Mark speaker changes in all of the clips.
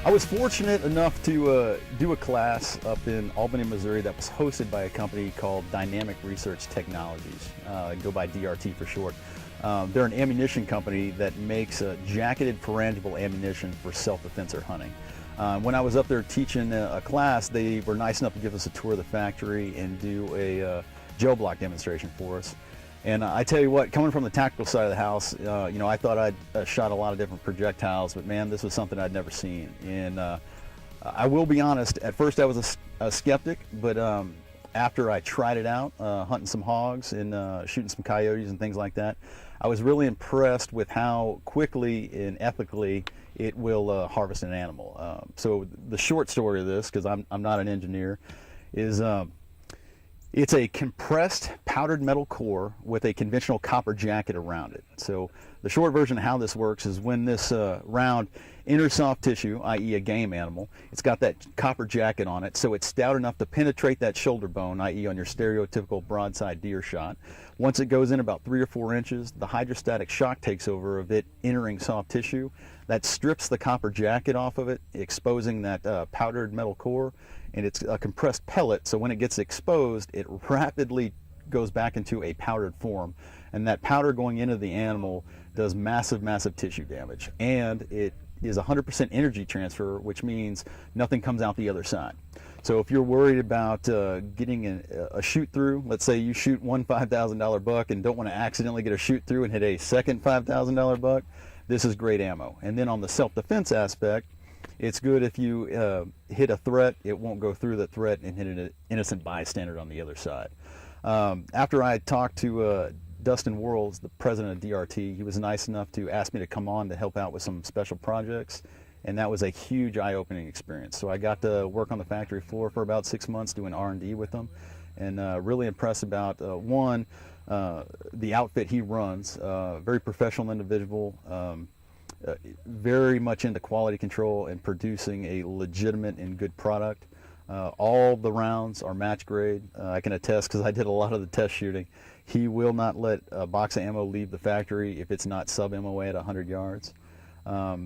Speaker 1: I was fortunate enough to do a class up in Albany, Missouri that was hosted by a company called Dynamic Research Technologies, go by DRT for short. They're an ammunition company that makes jacketed perangible ammunition for self-defense or hunting. When I was up there teaching a class, they were nice enough to give us a tour of the factory and do a gel block demonstration for us. And I tell you what, coming from the tactical side of the house, you know, I thought I'd shot a lot of different projectiles, but man, this was something I'd never seen. And I will be honest, at first I was a skeptic, but after I tried it out, hunting some hogs and shooting some coyotes and things like that, I was really impressed with how quickly and ethically it will harvest an animal. So the short story of this, because I'm not an engineer, is it's a compressed powdered metal core with a conventional copper jacket around it. So the short version of how this works is when this round enters soft tissue, i.e. a game animal, it's got that copper jacket on it, so it's stout enough to penetrate that shoulder bone, i.e. on your stereotypical broadside deer shot. Once it goes in about 3 or 4 inches, the hydrostatic shock takes over of it entering soft tissue. That strips the copper jacket off of it, exposing that powdered metal core, and it's a compressed pellet, so when it gets exposed, it rapidly goes back into a powdered form, and that powder going into the animal does massive, massive tissue damage, and it is 100% energy transfer, which means nothing comes out the other side. So if you're worried about getting a shoot through, let's say you shoot one $5,000 buck and don't want to accidentally get a shoot through and hit a second $5,000 buck, this is great ammo. And then on the self-defense aspect, it's good if you hit a threat, it won't go through the threat and hit an innocent bystander on the other side. After I talked to Dustin Worrells, the president of DRT, he was nice enough to ask me to come on to help out with some special projects, and that was a huge eye-opening experience. So I got to work on the factory floor for about 6 months doing R&D with them, and really impressed about, one, the outfit he runs, very professional individual, very much into quality control and producing a legitimate and good product. All the rounds are match grade. I can attest because I did a lot of the test shooting. He will not let a box of ammo leave the factory if it's not sub-MOA at 100 yards.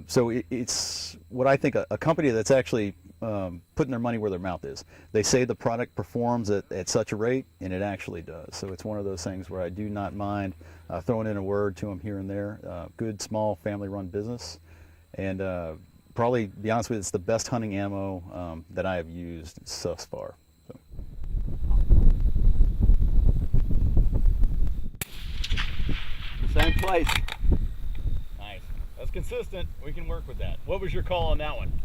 Speaker 1: So it's what I think a company that's actually putting their money where their mouth is. They say the product performs at such a rate, and it actually does. So it's one of those things where I do not mind throwing in a word to them here and there. Good, small, family-run business. And probably, to be honest with you, it's the best hunting ammo that I have used thus far. So.
Speaker 2: Same place. Nice. That's consistent. We can work with that. What was your call on that one?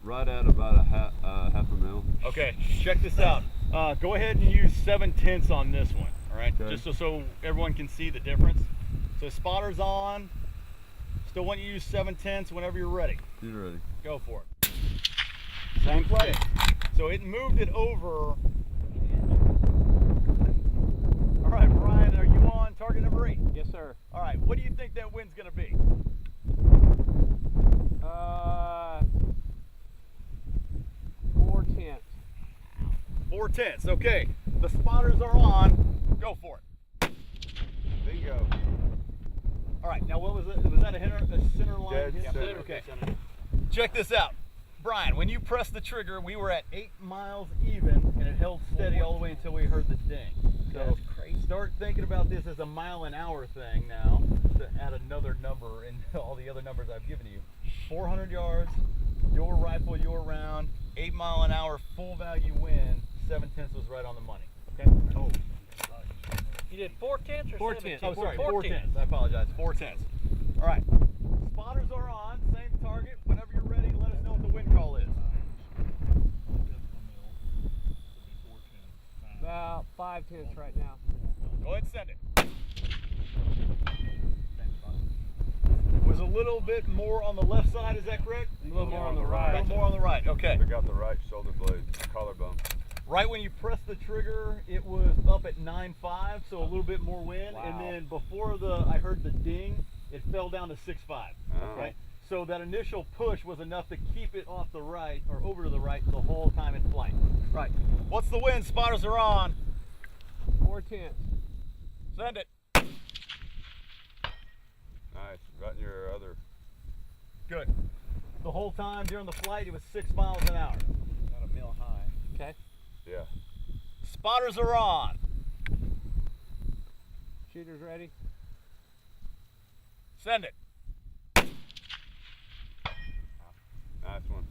Speaker 3: Right at about a half a mil.
Speaker 2: Okay, check this out. Go ahead and use 7/10 on this one. All right,
Speaker 3: okay.
Speaker 2: Just so everyone can see the difference. So spotter's on. Still want you to use 7/10 whenever you're ready.
Speaker 3: You're ready.
Speaker 2: Go for it. Same place. So it moved it over. All right, Brian, are you on target number 8?
Speaker 4: Yes, sir.
Speaker 2: All right, what do you think that wind's going to be?
Speaker 4: 4/10.
Speaker 2: 4/10. Okay, the spotters are on. Go for it.
Speaker 3: Bingo.
Speaker 2: All right, now what was it? Was that a center line?
Speaker 3: Dead
Speaker 2: hit?
Speaker 3: center.
Speaker 2: Okay. Check this out. Brian, when you pressed the trigger, we were at 8 miles even, and it held steady all the way until we heard the ding. So
Speaker 4: That's crazy.
Speaker 2: Start thinking about this as a mile-an-hour thing now, to add another number in all the other numbers I've given you. 400 yards, your rifle, your round, 8 mile an hour, full value win, 7/10 was right on the money. Okay? Oh.
Speaker 4: You did 4/10 or
Speaker 2: 4/10.
Speaker 4: 7/10?
Speaker 2: Oh, sorry, 4/10. I apologize. 4/10. All right. Spotters are on. Same target. Whenever you're ready, let us know what the wind call is.
Speaker 4: About 5/10 right now.
Speaker 2: Go ahead and send it. Was a little bit more on the left side, is that correct?
Speaker 4: A little more on the right.
Speaker 2: A little more on the right, okay.
Speaker 3: I got the right shoulder blade, collarbone.
Speaker 2: Right when you press the trigger, it was up at 9.5, so a little bit more wind.
Speaker 4: Wow.
Speaker 2: And then before I heard the ding, it fell down to 6.5. Okay. So that initial push was enough to keep it off the right or over to the right the whole time in flight. Right. What's the wind? Spotters are on.
Speaker 4: 4/10.
Speaker 2: Send it.
Speaker 3: Nice. Right in your other.
Speaker 2: Good. The whole time during the flight, it was 6 miles an hour.
Speaker 5: About a mil high.
Speaker 4: Okay.
Speaker 3: Yeah.
Speaker 2: Spotters are on.
Speaker 4: Shooters ready.
Speaker 2: Send it.
Speaker 3: Nice one.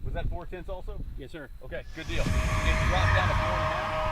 Speaker 2: Was that 4/10 also?
Speaker 4: Yes, sir.
Speaker 2: Okay, good deal. It dropped down to 4.5.